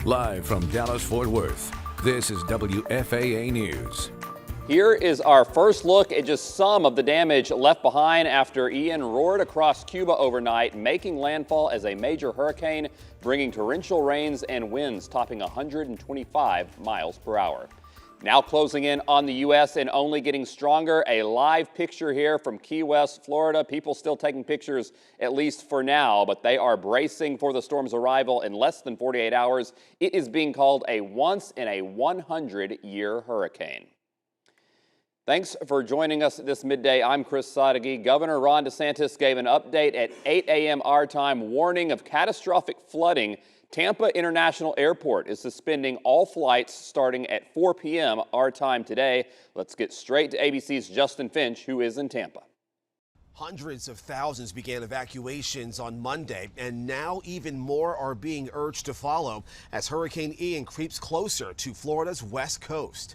Live from Dallas-Fort Worth, this is WFAA News. Here is our first look at just some of the damage left behind after Ian roared across Cuba overnight, making landfall as a major hurricane, bringing torrential rains and winds topping 125 miles per hour. Now closing in on the U.S. and only getting stronger. A live picture here from Key West, Florida. People still taking pictures, at least for now, but they are bracing for the storm's arrival in less than 48 hours. It is being called a once-in-a-100-year hurricane. Thanks for joining us this midday. I'm Chris Sadeghi. Governor Ron DeSantis gave an update at 8 a.m. our time, warning of catastrophic flooding. Tampa International Airport is suspending all flights starting at 4 p.m. our time today. Let's get straight to ABC's Justin Finch, who is in Tampa. Hundreds of thousands began evacuations on Monday, and now even more are being urged to follow as Hurricane Ian creeps closer to Florida's west coast.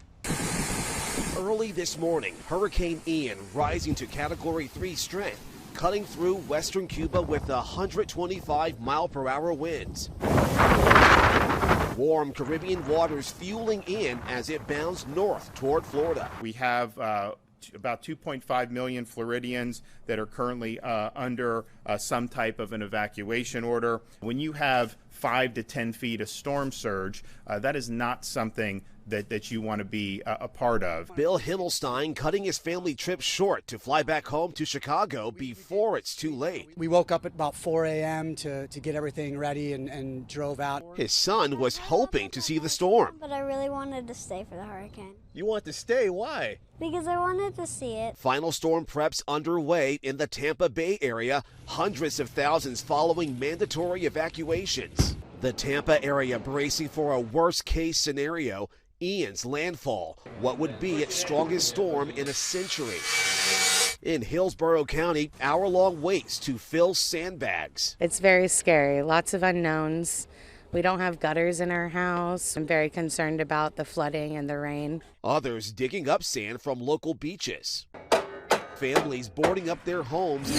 Early this morning, Hurricane Ian rising to Category 3 strength, cutting through western Cuba with 125-mile-per-hour winds. Warm Caribbean waters fueling in as it bounds north toward Florida. We have about 2.5 million Floridians that are currently under some type of an evacuation order. When you have 5 to 10 feet of storm surge, that is not something that you want to be a part of. Bill Himmelstein cutting his family trip short to fly back home to Chicago before it's too late. We woke up at about 4 a.m. to get everything ready and drove out. His son was hoping to see the storm. But I really wanted to stay for the hurricane. You want to stay? Why? Because I wanted to see it. Final storm preps underway in the Tampa Bay area. Hundreds of thousands following mandatory evacuations. The Tampa area bracing for a worst-case scenario. Ian's landfall, what would be its strongest storm in a century. In Hillsborough County, hour-long waits to fill sandbags. It's very scary, lots of unknowns. We don't have gutters in our house. I'm very concerned about the flooding and the rain. Others digging up sand from local beaches. Families boarding up their homes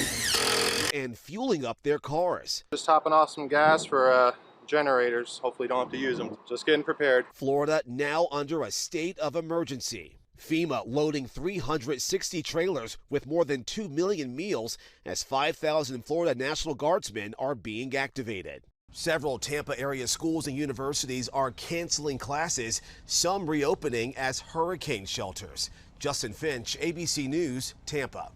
and fueling up their cars. Just topping off some gas for generators. Hopefully don't have to use them. Just getting prepared. Florida now under a state of emergency. FEMA loading 360 trailers with more than 2 million meals as 5,000 Florida National Guardsmen are being activated. Several Tampa area schools and universities are canceling classes, some reopening as hurricane shelters. Justin Finch, ABC News, Tampa.